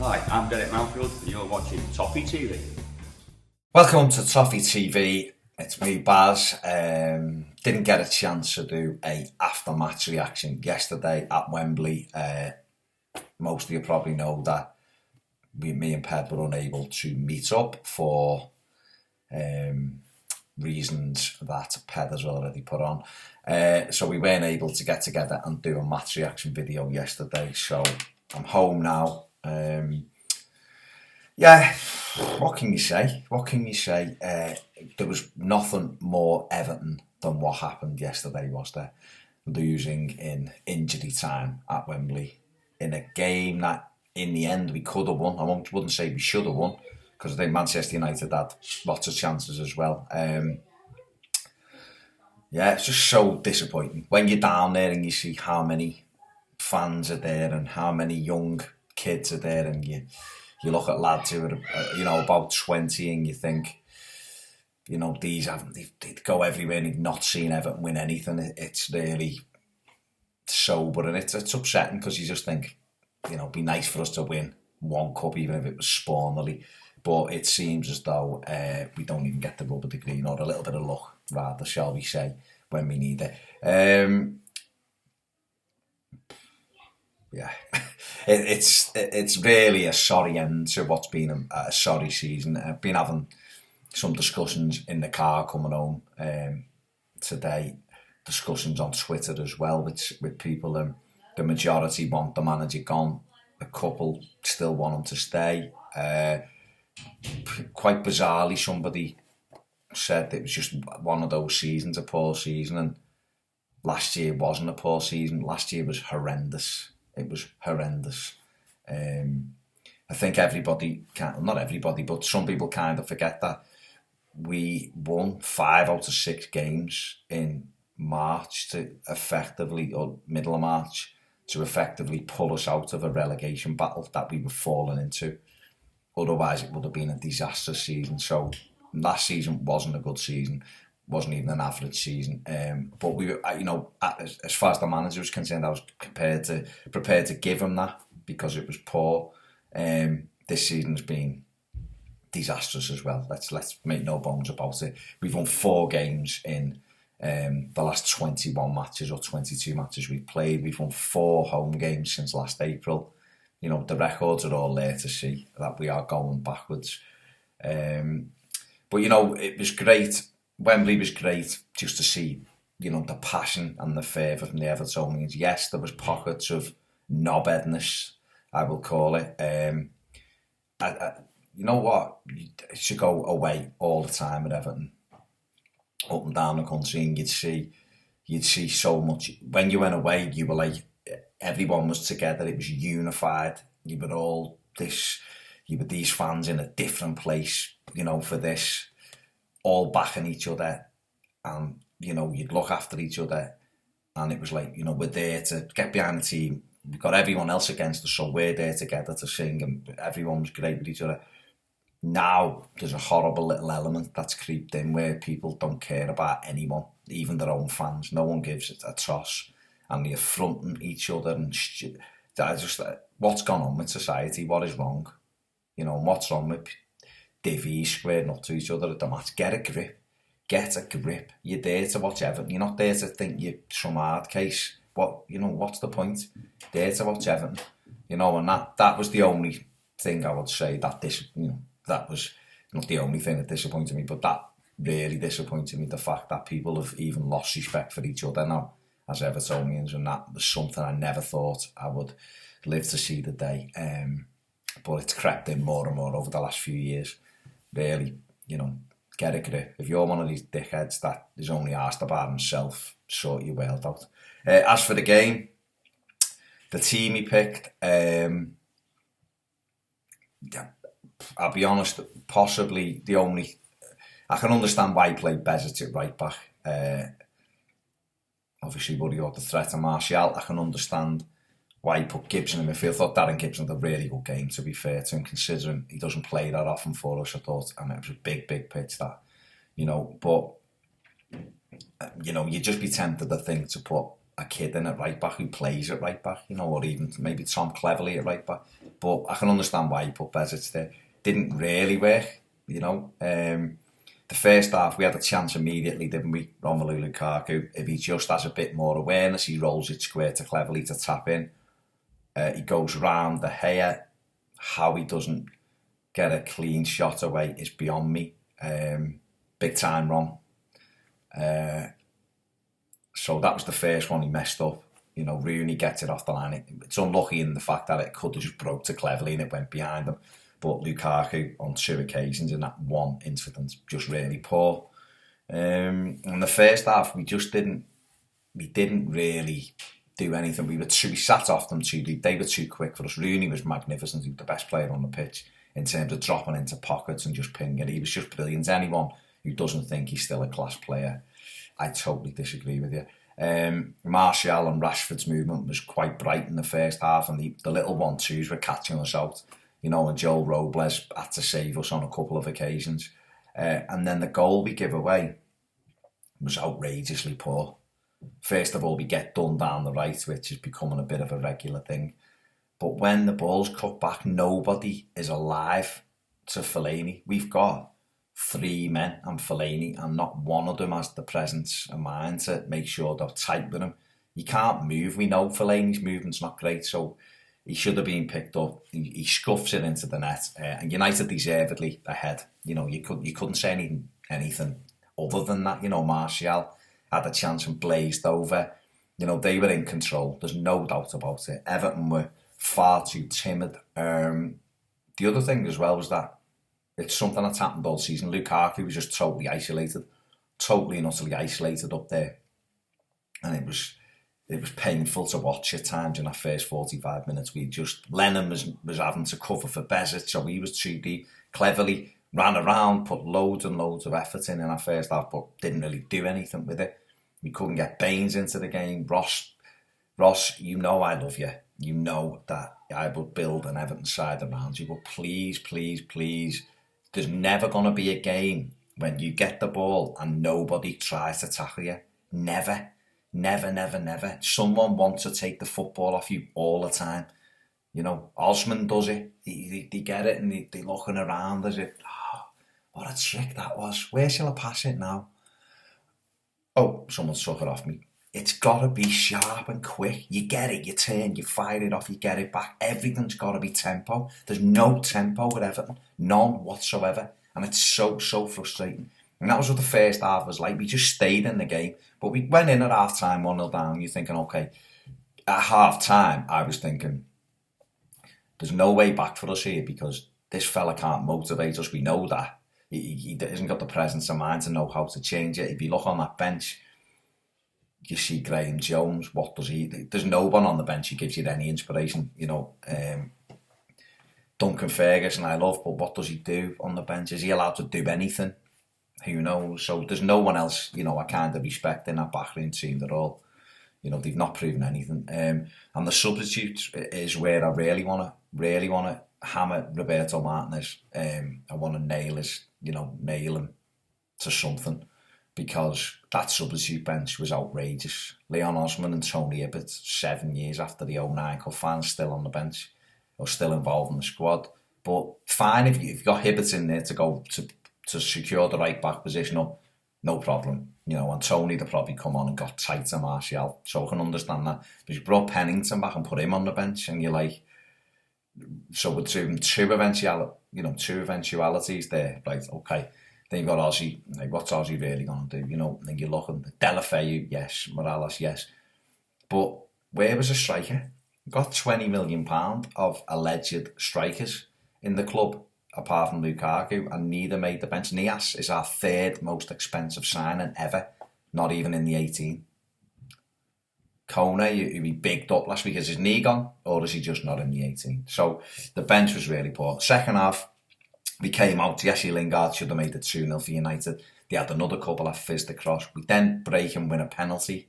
Hi, I'm Derek Mountfield and you're watching Toffee TV. Welcome to Toffee TV. It's me, Baz. Didn't get a chance to do a after-match reaction yesterday at Wembley. Most of you probably know that me and Ped were unable to meet up for reasons that Ped has already put on. So we weren't able to get together and do a match reaction video yesterday. So I'm home now. Yeah, what can you say? There was nothing more Everton than what happened yesterday, was there? Losing in injury time at Wembley in a game that in the end we could have won. I wouldn't say we should have won, because I think Manchester United had lots of chances as well. Yeah, it's just so disappointing when you're down there and you see how many fans are there and how many young kids are there, and you look at lads who are, about 20, and you think, they go everywhere and they've not seen Everton win anything. It's really sober, and it's upsetting, because you just think, it'd be nice for us to win one cup, even if it was spawnily. But it seems as though we don't even get the rub of the green, or a little bit of luck, rather, shall we say, when we need it. Yeah, it's really a sorry end to what's been a sorry season. I've been having some discussions in the car coming home today, discussions on Twitter as well with people. The majority want the manager gone. A couple still want him to stay. Quite bizarrely, somebody said it was just one of those seasons, a poor season, and last year wasn't a poor season. Last year was horrendous. It was horrendous. I think not everybody, but some people kind of forget that we won 5 out of 6 games in March to effectively, or middle of March, to effectively pull us out of a relegation battle that we were falling into. Otherwise, it would have been a disastrous season. So last season wasn't a good season, wasn't even an average season. But we were, as far as the manager was concerned, I was prepared to give him that, because it was poor. This season's been disastrous as well. Let's make no bones about it. We've won 4 games in the last 21 matches or 22 matches we've played. We've won 4 home games since last April. The records are all there to see that we are going backwards. But it was great. Wembley was great just to see, the passion and the fervour from the Evertonians. Yes, there was pockets of knobheadness, I will call it. You know what? You should go away all the time at Everton, up and down the country, and you'd see so much. When you went away, you were like, everyone was together. It was unified. You were these fans in a different place, for this, all backing each other, and you'd look after each other, and it was like, we're there to get behind the team. We've got everyone else against us, so we're there together to sing, and everyone was great with each other. Now there's a horrible little element that's creeped in where people don't care about anyone, even their own fans. No one gives it a toss, and they're affronting each other and what's gone on with society? What is wrong? And what's wrong with divvies squaring up to each other at the match? Get a grip. You're there to watch Everton. You're not there to think you're some hard case. What's the point? There to watch Everton. And that was the only thing I would say that was not the only thing that disappointed me, but that really disappointed me, the fact that people have even lost respect for each other now as Evertonians, and that was something I never thought I would live to see the day. But it's crept in more and more over the last few years. Really, get a grip. If you're one of these dickheads that is only asked about himself, sort your world out. As for the game, the team he picked, I'll be honest, possibly the only... I can understand why he played Bezic at right back. Obviously, worry about the threat of Martial. I can understand why he put Gibson in midfield. I thought Darren Gibson had a really good game, to be fair to him, considering he doesn't play that often for us, I thought. And it was a big pitch, that. But, you'd just be tempted, I think, to put a kid in at right back who plays at right back, you know, or even maybe Tom Cleverley at right back. But I can understand why he put Bezic there. Didn't really work, you know. The first half, we had a chance immediately, didn't we? Romelu Lukaku. If he just has a bit more awareness, he rolls it square to Cleverley to tap in. He goes round the hair. How he doesn't get a clean shot away is beyond me. Big time wrong. So that was the first one he messed up. You know, Rooney gets it off the line. It's unlucky in the fact that it could have just broke to Cleverley and it went behind him. But Lukaku, on 2 occasions in that one incident, just really poor. In the first half, we didn't really do anything. We sat off them too deep. They were too quick for us. Rooney was magnificent. He was the best player on the pitch in terms of dropping into pockets and just pinging. He was just brilliant. Anyone who doesn't think he's still a class player, I totally disagree with you. Martial and Rashford's movement was quite bright in the first half, and the little 1-2s were catching us out. You know, and Joel Robles had to save us on a couple of occasions. And then the goal we give away was outrageously poor. First of all, we get done down the right, which is becoming a bit of a regular thing. But when the ball's cut back, nobody is alive to Fellaini. We've got 3 men and Fellaini, and not one of them has the presence of mind to make sure they're tight with him. You can't move. We know Fellaini's movement's not great, so he should have been picked up. He scuffs it into the net, and United deservedly ahead. You know, you couldn't say anything other than that. You know, Martial had a chance and blazed over. You know, they were in control. There's no doubt about it. Everton were far too timid. The other thing as well was that it's something that's happened all season. Lukaku was just totally isolated, totally and utterly isolated up there, and it was painful to watch at times in that first 45 minutes. Lennon was having to cover for Bezic, so he was too deep. Cleverly ran around, put loads and loads of effort in that first half, but didn't really do anything with it. We couldn't get Baines into the game. Ross, you know I love you. You know that I will build an Everton side around you, but please, please, please, there's never going to be a game when you get the ball and nobody tries to tackle you. Never. Never, never, never. Someone wants to take the football off you all the time. You know, Osman does it. They get it and they're looking around as if, oh, what a trick that was. Where shall I pass it now? Oh, someone took it off me. It's got to be sharp and quick. You get it, you turn, you fire it off, you get it back. Everything's got to be tempo. There's no tempo with Everton. None whatsoever. And it's so frustrating. And that was what the first half was like. We just stayed in the game. But we went in at half-time 1-0 down. You're thinking, okay. At half-time, I was thinking, there's no way back for us here because this fella can't motivate us. We know that. He hasn't got the presence of mind to know how to change it. If you look on that bench, you see Graham Jones. What does he do? There's no one on the bench who gives you any inspiration. You know, Duncan Ferguson I love, but what does he do on the bench? Is he allowed to do anything? Who knows? So there's no one else, you know, I kind of respect in that backline team at all. You know, they've not proven anything. And the substitute is where I really want to hammer Roberto Martinez. I want to nail him to something, because that substitute bench was outrageous. Leon Osman and Tony Hibbert, 7 years after the 09 Cup final, still on the bench or still involved in the squad. But fine if you've got Hibbert in there to go to secure the right back position up, no problem. You know, and Tony, they probably come on and got tight to Martial, so I can understand that. But you brought Pennington back and put him on the bench, and you're like, so with two eventualities there, right? Okay, then you've got Ozzy. Like, what's Ozzy really going to do? You know, then you're looking at Delafeu, yes, Morales, yes, but where was a striker? Got £20 million of alleged strikers in the club, apart from Lukaku, and neither made the bench. Nias is our 3rd most expensive signing ever, not even in the 18. Kone, who he bigged up last week, is his knee gone, or is he just not in the 18? So the bench was really poor. Second half, we came out. Jesse Lingard should have made it 2-0 for United. They had another couple of fizzed across. We then break and win a penalty.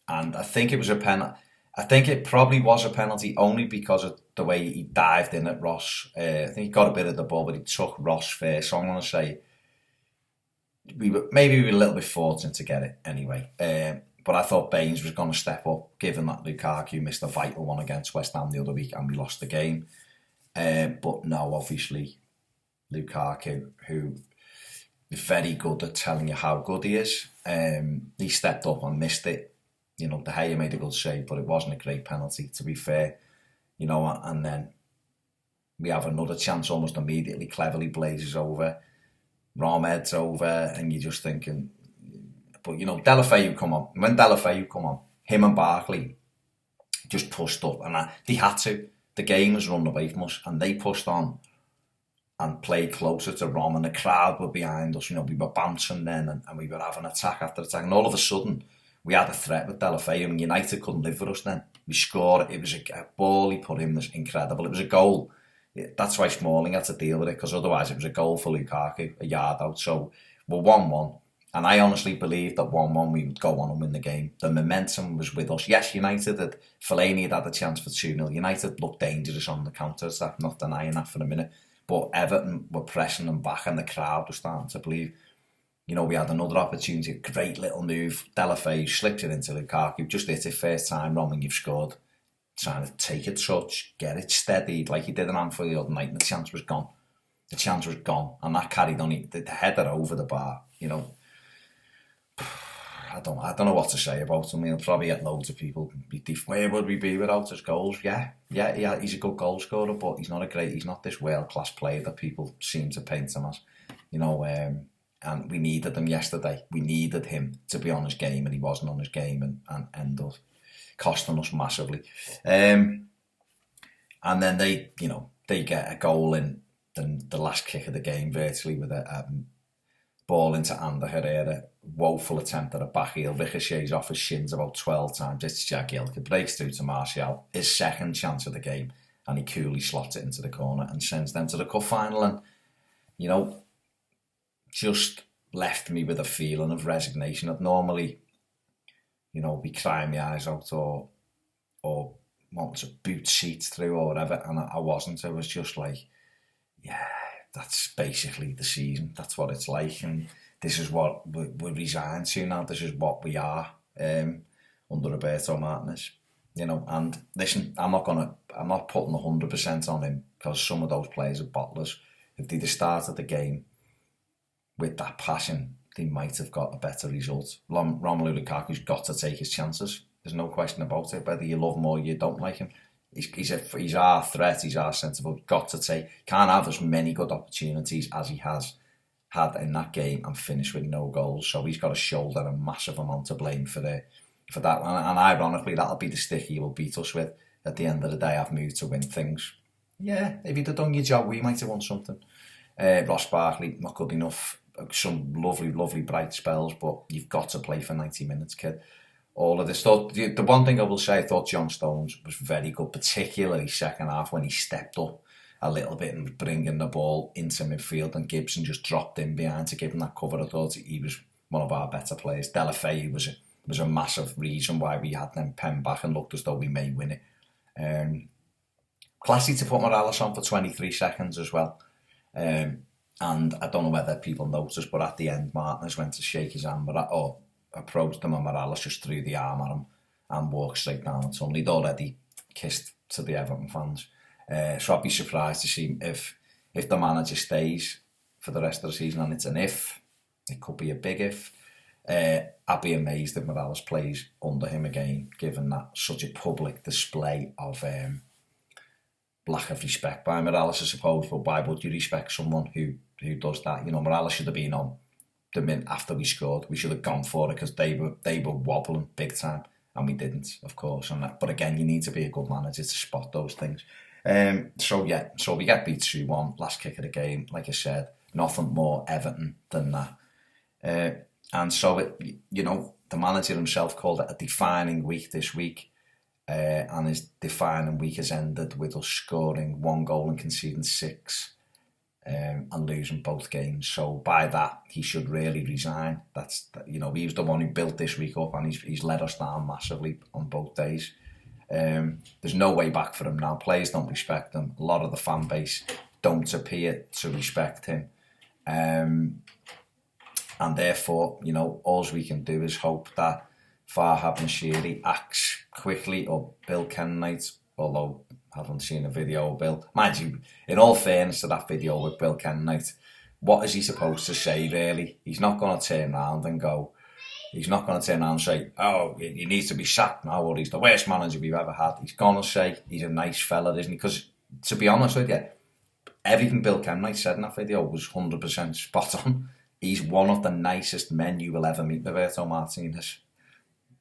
And I think it was a penalty. I think it probably was a penalty only because of the way he dived in at Ross. I think he got a bit of the ball, but he took Ross first. So I'm going to say maybe we were a little bit fortunate to get it anyway. But I thought Baines was going to step up, given that Lukaku missed a vital one against West Ham the other week and we lost the game. But no, obviously, Lukaku, who is very good at telling you how good he is, he stepped up and missed it. You know, De Gea made a good save, but it wasn't a great penalty, to be fair. You know, and then we have another chance almost immediately. Cleverly blazes over, Romed's over, and you're just thinking... But, you know, Deulofeu come on. When Deulofeu come on, him and Barkley just pushed up. And they had to. The game was run away from us. And they pushed on and played closer to Rom. And the crowd were behind us. You know, we were bouncing then. And we were having attack after attack. And all of a sudden, we had a threat with Deulofeu. And United couldn't live with us then. We scored. It was a ball he put in was incredible. It was a goal. That's why Smalling had to deal with it. Because otherwise, it was a goal for Lukaku, a yard out. So we're 1-1. And I honestly believed that 1-1 we would go on and win the game. The momentum was with us. Yes, United Fellaini had a chance for 2-0. United looked dangerous on the counter-attack, not denying that for a minute. But Everton were pressing them back and the crowd was starting to believe. You know, we had another opportunity, a great little move. Deulofeu slipped it into Lukaku, just hit it first time, Roman, you've scored. Trying to take a touch, get it steadied like he did in Anfield the other night, and the chance was gone. The chance was gone. And that carried on, the header over the bar, you know. I don't know what to say about him. He'll probably get loads of people. Where would we be without his goals? Yeah, he's a good goal scorer, but he's not this world-class player that people seem to paint him as. You know, and we needed him yesterday. We needed him to be on his game, and he wasn't on his game, and ended up costing us massively. And then they get a goal in the last kick of the game, virtually, with a ball into Ander Herrera. Woeful attempt at a back heel, ricochets off his shins about 12 times. It's Jagielka, breaks through to Martial, his second chance of the game, and he coolly slots it into the corner and sends them to the cup final. And, you know, just left me with a feeling of resignation that normally, you know, be crying my eyes out or wanting to boot seats through or whatever, and I wasn't. I was just like, yeah, that's basically the season. That's what it's like, and this is what we're resigned to now. This is what we are under Roberto Martinez, you know. And listen, I'm not putting 100% on him, because some of those players are bottlers. If they'd have started the game with that passion, they might have got a better result. Romelu Lukaku's got to take his chances. There's no question about it. Whether you love him or you don't like him, he's our threat. He's our centre. Got to take. Can't have as many good opportunities as he has had in that game and finish with no goals. So he's got to shoulder a massive amount of blame for that. And ironically, that'll be the stick he will beat us with at the end of the day. I've moved to win things. Yeah, if you'd have done your job, we might have won something. Ross Barkley, not good enough. Some lovely bright spells, but you've got to play for 90 minutes, kid. All of this. The one thing I will say, I thought John Stones was very good, particularly second half when he stepped up a little bit and was bringing the ball into midfield, and Gibson just dropped in behind to give him that cover. I thought he was one of our better players. Deulofeu was a massive reason why we had them penned back and looked as though we may win it. Classy to put Morales on for 23 seconds as well. And I don't know whether people noticed, but at the end, Martinez went to shake his hand, or approached him, and Morales just threw the arm at him and walked straight down the tunnel. He'd already kissed to the Everton fans. So I'd be surprised to see if the manager stays for the rest of the season, and it's an if. It could be a big if. I'd be amazed if Morales plays under him again, given that such a public display of lack of respect by Morales, I suppose. But why would you respect someone who does that? You know, Morales should have been on the minute after we scored. We should have gone for it, because they were wobbling big time, and we didn't, of course. But again, you need to be a good manager to spot those things. So we get beat 2-1, last kick of the game. Like I said, nothing more Everton than that. And so the manager himself called it a defining week this week. And his defining week has ended with us scoring 1 goal and conceding 6, and losing both games. So by that, he should really resign. He was the one who built this week up, and he's let us down massively on both days. There's no way back for him now. Players don't respect him. A lot of the fan base don't appear to respect him. And therefore, you know, all we can do is hope that Farhad Moshiri acts quickly, or Bill Kenwright, although I haven't seen a video of Bill. Mind you, in all fairness to that video with Bill Kenwright, what is he supposed to say, really? He's not going to turn around and go, he's not going to turn around and say, oh, he needs to be sacked now, or he's the worst manager we've ever had. He's going to say he's a nice fella, isn't he? Because, to be honest with you, everything Bill Kenwright said in that video was 100% spot on. He's one of the nicest men you will ever meet, Roberto Martinez.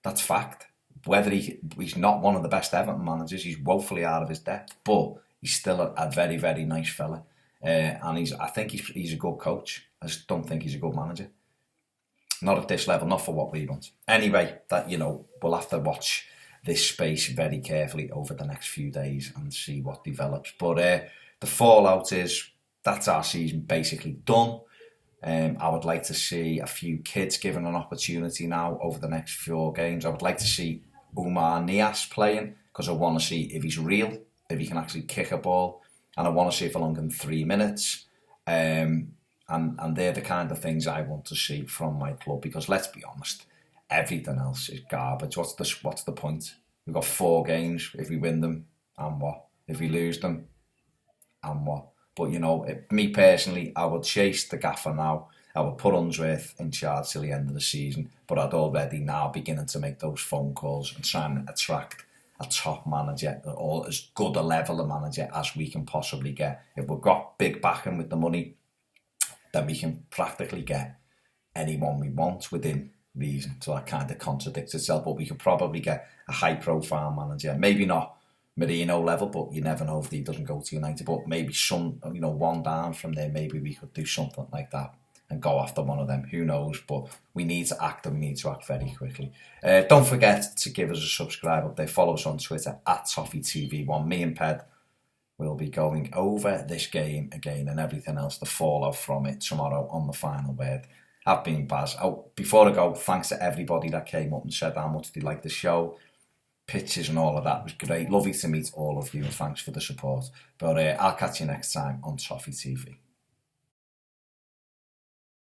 That's fact. Whether he's not one of the best Everton managers, he's woefully out of his depth, but he's still a very, very nice fella. And I think he's a good coach. I just don't think he's a good manager. Not at this level, not for what we want. Anyway, that, you know, we'll have to watch this space very carefully over the next few days and see what develops. But the fallout is, that's our season basically done. I would like to see a few kids given an opportunity now over the next 4 games. I would like to see Umar Nias playing, because I want to see if he's real, if he can actually kick a ball, and I want to see for longer than 3 minutes. And they're the kind of things I want to see from my club, because let's be honest, everything else is garbage. What's the point? We've got 4 games. If we win them, and what? If we lose them, and what? But, you know, me personally, I would chase the gaffer now. I would put Unsworth in charge till the end of the season, but I'd already now beginning to make those phone calls and try and attract a top manager, or as good a level of manager as we can possibly get. If we've got big backing with the money, then we can practically get anyone we want within reason. So that kind of contradicts itself, but we could probably get a high-profile manager. Maybe not Marino level, but you never know if he doesn't go to United. But maybe some, you know, one down from there, maybe we could do something like that and go after one of them. Who knows? But we need to act, and we need to act very quickly. Don't forget to give us a subscribe up there. Follow us on Twitter at Toffee TV 1. Me and Ped will be going over this game again and everything else, the fallout from it, tomorrow on The Final Word. I've been Baz. Oh, before I go, thanks to everybody that came up and said how much they liked the show. Pictures and all of that was great. Lovely to meet all of you, and thanks for the support. But I'll catch you next time on Toffee TV.